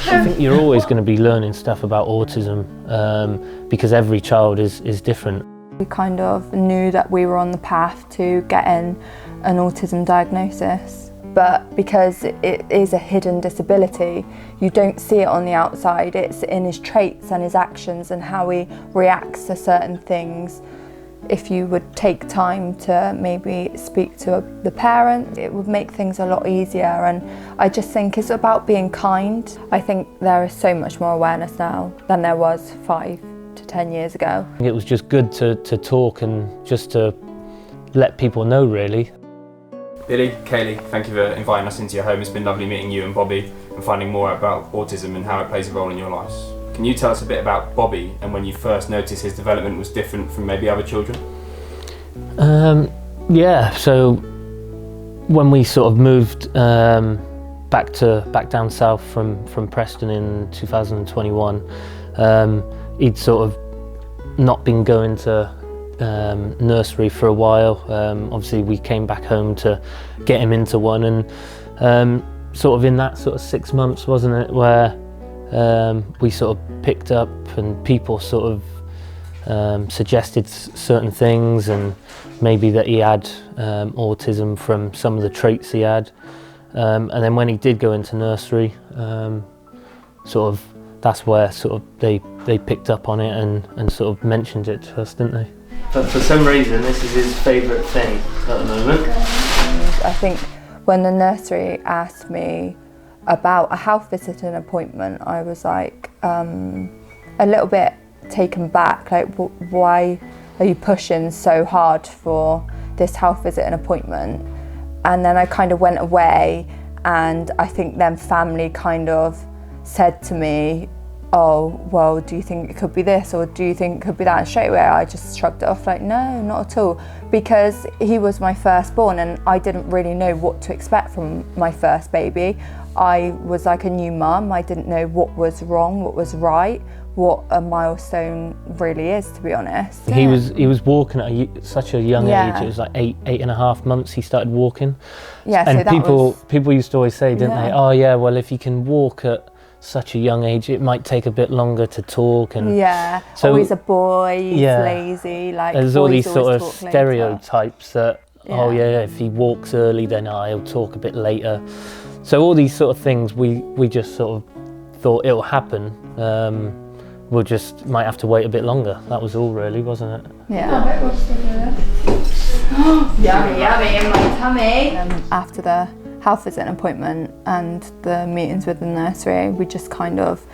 I think you're always going to be learning stuff about autism because every child is different. We kind of knew that we were on the path to getting an autism diagnosis, but because it is a hidden disability, you don't see it on the outside. It's in his traits and his actions and how he reacts to certain things. If you would take time to maybe speak to the parent, it would make things a lot easier. And I just think it's about being kind. I think there is so much more awareness now than there was 5 to 10 years ago. It was just good to talk and just to let people know, really. Billy, Kaylee, thank you for inviting us into your home. It's been lovely meeting you and Bobby and finding more about autism and how it plays a role in your lives. Can you tell us a bit about Bobby and when you first noticed his development was different from maybe other children? Yeah, so when we sort of moved back down south from Preston in 2021, he'd sort of not been going to nursery for a while. Obviously we came back home to get him into one, and sort of in that sort of 6 months, wasn't it, where we sort of picked up and people sort of suggested certain things, and maybe that he had autism from some of the traits he had, and then when he did go into nursery, sort of that's where sort of they picked up on it and sort of mentioned it to us, didn't they? But for some reason this is his favourite thing at the moment. I think when the nursery asked me about a house visiting appointment, I was like a little bit taken back, like why are you pushing so hard for this house visiting appointment? And then I kind of went away, and I think then family kind of said to me, oh, well, do you think it could be this, or do you think it could be that? And straight away I just shrugged it off, like, no, not at all, because he was my firstborn and I didn't really know what to expect from my first baby. I was like a new mum. I didn't know what was wrong, what was right, what a milestone really is, to be honest. He was walking at such a young age. It was like eight and a half months he started walking. Yeah, and so people used to always say, didn't they? Oh yeah, well, if you can walk at such a young age, it might take a bit longer to talk. And so he's a boy, he's lazy. Like, there's all these sort of stereotypes that oh yeah, if he walks early, then he'll talk a bit later. So all these sort of things, we just sort of thought it'll happen. We'll just might have to wait a bit longer. That was all, really, wasn't it? Yeah. Yummy, yummy in my tummy. After the house visit appointment and the meetings with the nursery, we just kind of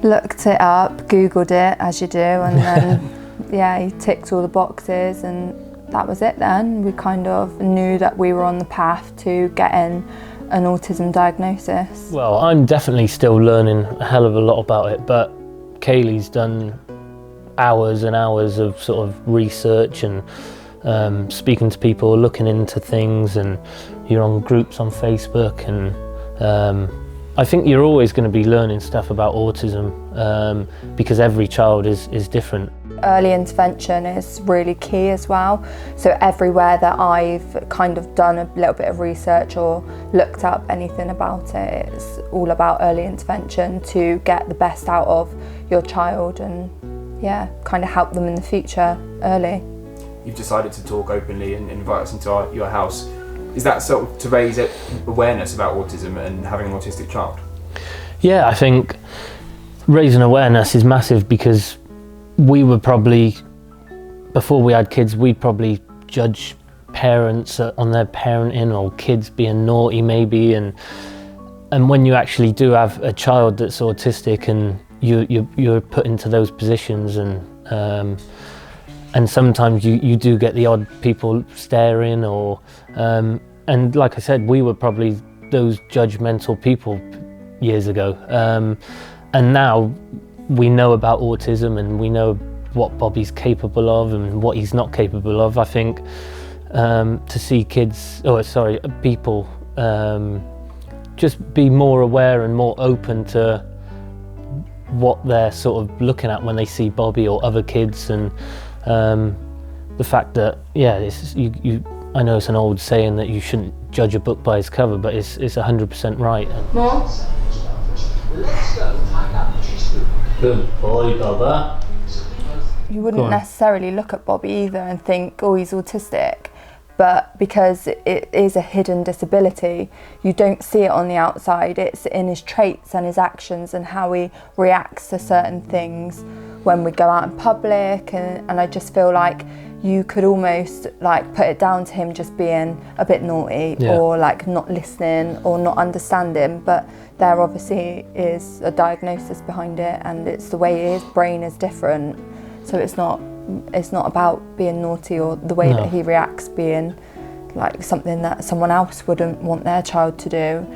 looked it up, Googled it, as you do, and then he ticked all the boxes, and that was it then. We kind of knew that we were on the path to getting an autism diagnosis. Well, I'm definitely still learning a hell of a lot about it, but Kaylee's done hours and hours of sort of research and speaking to people, looking into things, and you're on groups on Facebook, and I think you're always going to be learning stuff about autism because every child is different. Early intervention is really key as well. So everywhere that I've kind of done a little bit of research or looked up anything about it, it's all about early intervention to get the best out of your child and kind of help them in the future early. You've decided to talk openly and invite us into your house. Is that sort of to raise awareness about autism and having an autistic child? Yeah, I think raising awareness is massive, because we were probably, before we had kids, we'd probably judge parents on their parenting, or kids being naughty maybe, and when you actually do have a child that's autistic and you're put into those positions, and sometimes you do get the odd people staring, or and like I said, we were probably those judgmental people years ago, and now we know about autism and we know what Bobby's capable of and what he's not capable of. I think to see people just be more aware and more open to what they're sort of looking at when they see Bobby or other kids, and the fact that I know it's an old saying that you shouldn't judge a book by its cover, but it's 100% right. Good boy, Baba. You wouldn't necessarily look at Bobby either and think, oh, he's autistic. But because it is a hidden disability, you don't see it on the outside. It's in his traits and his actions and how he reacts to certain things when we go out in public. And I just feel like you could almost like put it down to him just being a bit naughty, or like not listening or not understanding. But there obviously is a diagnosis behind it, and it's the way his brain is different. So it's not about being naughty or the way that he reacts being like something that someone else wouldn't want their child to do.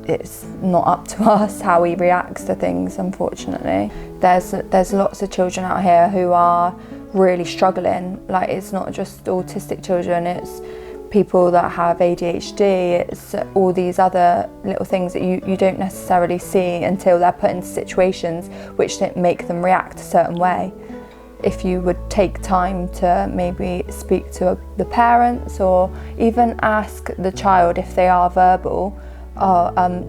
It's not up to us how he reacts to things, unfortunately. There's lots of children out here who are really struggling. Like, it's not just autistic children, it's people that have ADHD, it's all these other little things that you don't necessarily see until they're put into situations which make them react a certain way. If you would take time to maybe speak to the parents or even ask the child if they are verbal,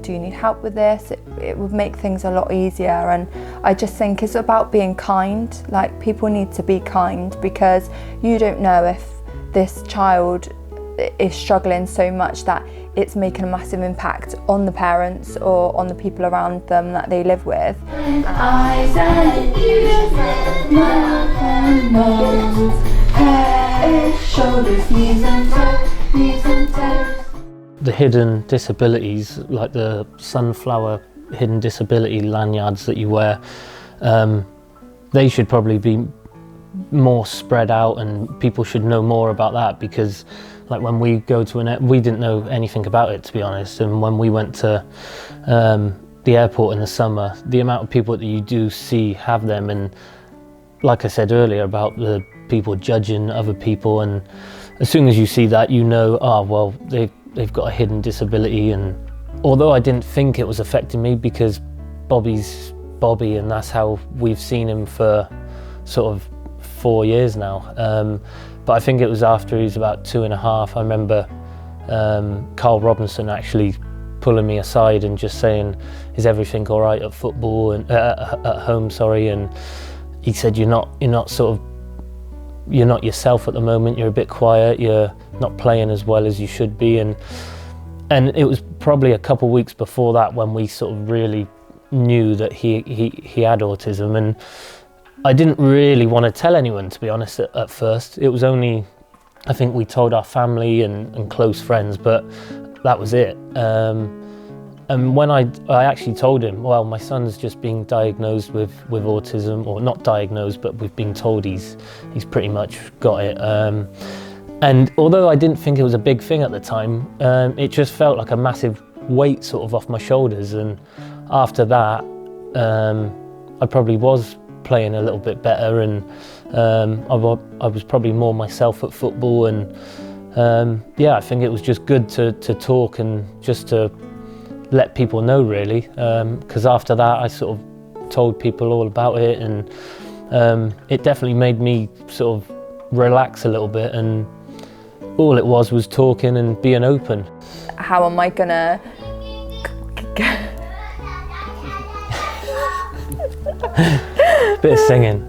do you need help with this? It would make things a lot easier. And I just think it's about being kind. Like, people need to be kind, because you don't know if this child is struggling so much that it's making a massive impact on the parents or on the people around them that they live with. Eyes and ears, mouth and nose, head, shoulders, knees and toes. The hidden disabilities, like the sunflower hidden disability lanyards that you wear, they should probably be more spread out, and people should know more about that, because like when we go to we didn't know anything about it, to be honest, and when we went to the airport in the summer, the amount of people that you do see have them, and like I said earlier about the people judging other people, and as soon as you see that, you know, oh well, they've got a hidden disability. And although I didn't think it was affecting me, because Bobby's Bobby and that's how we've seen him for sort of 4 years now. But I think it was after he was about 2.5, I remember Carl Robinson actually pulling me aside and just saying, is everything all right at football and at home, sorry, and he said, you're not yourself at the moment, you're a bit quiet, you're not playing as well as you should be. And it was probably a couple of weeks before that when we sort of really knew that he had autism, and I didn't really want to tell anyone, to be honest, at first. It was only, I think we told our family and close friends, but that was it. And when I actually told him, well, my son's just being diagnosed with autism, or not diagnosed, but we've been told he's pretty much got it. And although I didn't think it was a big thing at the time, it just felt like a massive weight sort of off my shoulders. And after that, I probably was playing a little bit better, and I was probably more myself at football. And yeah, I think it was just good to talk and just to let people know, really, because after that I sort of told people all about it, and it definitely made me sort of relax a little bit, and all it was talking and being open. How am I gonna bit of singing.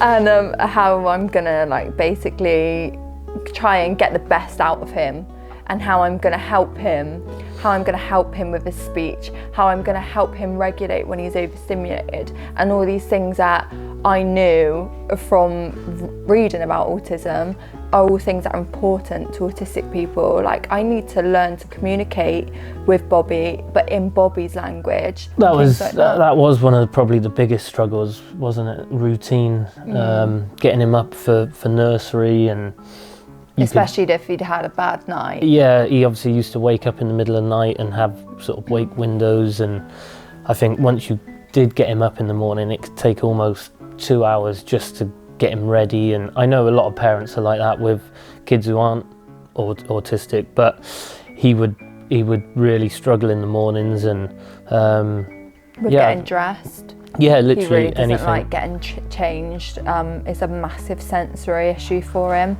And how I'm gonna like basically try and get the best out of him, and how I'm gonna help him with his speech, how I'm gonna help him regulate when he's overstimulated, and all these things that I knew from reading about autism are all things that are important to autistic people. Like, I need to learn to communicate with Bobby, but in Bobby's language. That was one of probably the biggest struggles, wasn't it? Routine, getting him up for nursery, and especially if he'd had a bad night. Yeah, he obviously used to wake up in the middle of the night and have sort of wake windows, and I think once you did get him up in the morning, it could take almost 2 hours just to get him ready. And I know a lot of parents are like that with kids who aren't autistic, but he would really struggle in the mornings, and getting dressed. Yeah, He literally really doesn't anything. like getting changed. It's a massive sensory issue for him.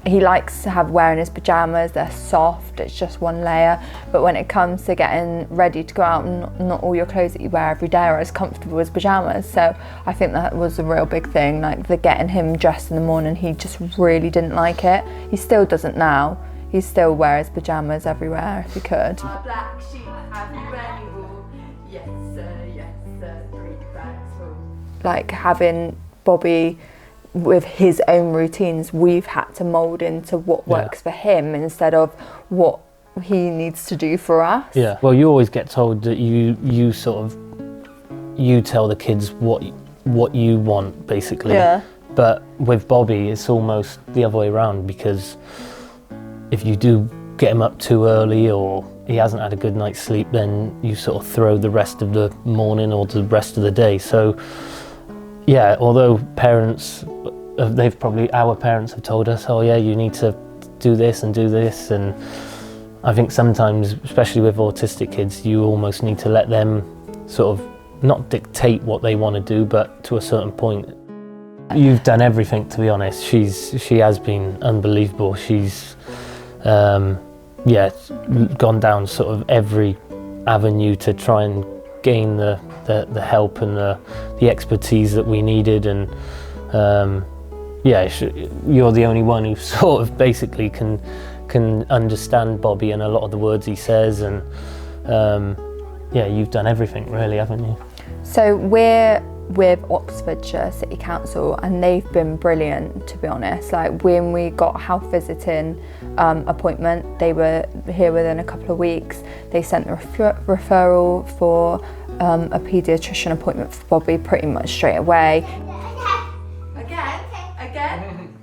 He likes to have wearing his pajamas, they're soft, it's just one layer. But when it comes to getting ready to go out, not all your clothes that you wear every day are as comfortable as pajamas. So I think that was a real big thing, like the getting him dressed in the morning, he just really didn't like it. He still doesn't now. He still wears pajamas everywhere if he could. Black sheep, have you any wool? Yes sir, 3 bags full. Like having Bobby with his own routines, we've had to mould into what works for him instead of what he needs to do for us. Yeah. Well, you always get told that you tell the kids what you want, basically. Yeah. But with Bobby, it's almost the other way around, because if you do get him up too early or he hasn't had a good night's sleep, then you sort of throw the rest of the morning or the rest of the day. So yeah, although our parents have told us, oh yeah, you need to do this, and I think sometimes, especially with autistic kids, you almost need to let them sort of not dictate what they want to do, but to a certain point. You've done everything, to be honest. She has been unbelievable. She's gone down sort of every avenue to try and gain the help and the expertise that we needed, and you're the only one who sort of basically can understand Bobby and a lot of the words he says, and you've done everything really, haven't you? So we're with Oxfordshire City Council, and they've been brilliant, to be honest. Like when we got a house visiting appointment, they were here within a couple of weeks. They sent the referral for a paediatrician appointment for Bobby pretty much straight away. Again.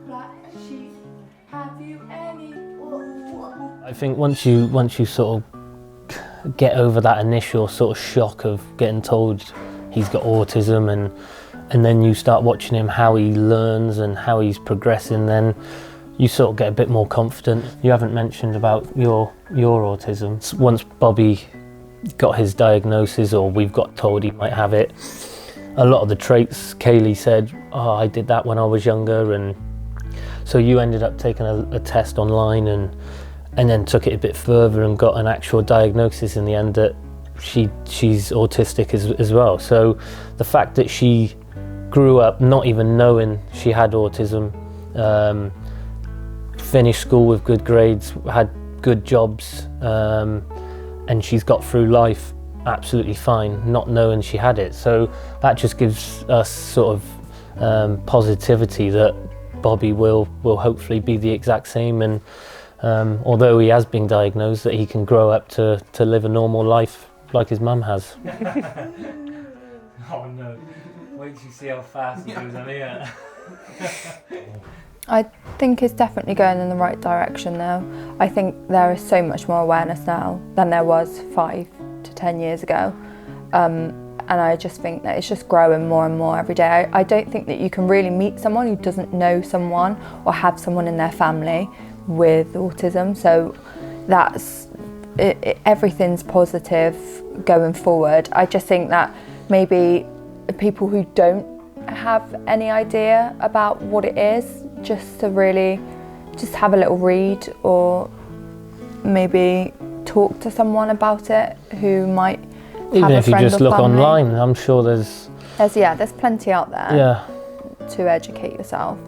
Black sheep, have you any wool? I think once you sort of get over that initial sort of shock of getting told he's got autism, and then you start watching him, how he learns and how he's progressing, then you sort of get a bit more confident. You haven't mentioned about your autism. Once Bobby got his diagnosis, or we've got told he might have it, a lot of the traits, Kaylee said, oh, I did that when I was younger, and so you ended up taking a test online and then took it a bit further and got an actual diagnosis in the end that she's autistic as well. So the fact that she grew up not even knowing she had autism, finished school with good grades, had good jobs, and she's got through life absolutely fine, not knowing she had it. So that just gives us sort of positivity that Bobby will hopefully be the exact same, and although he has been diagnosed, that he can grow up to live a normal life like his mum has. Oh no, wait till you see how fast he goes on here. I think it's definitely going in the right direction now. I think there is so much more awareness now than there was 5 to 10 years ago. And I just think that it's just growing more and more every day. I don't think that you can really meet someone who doesn't know someone or have someone in their family with autism. So that's everything's positive going forward. I just think that maybe people who don't have any idea about what it is, just to really just have a little read, or maybe talk to someone about it who might Even have a if you friend just or look family. online, I'm sure there's There's plenty out there yeah. to educate yourself.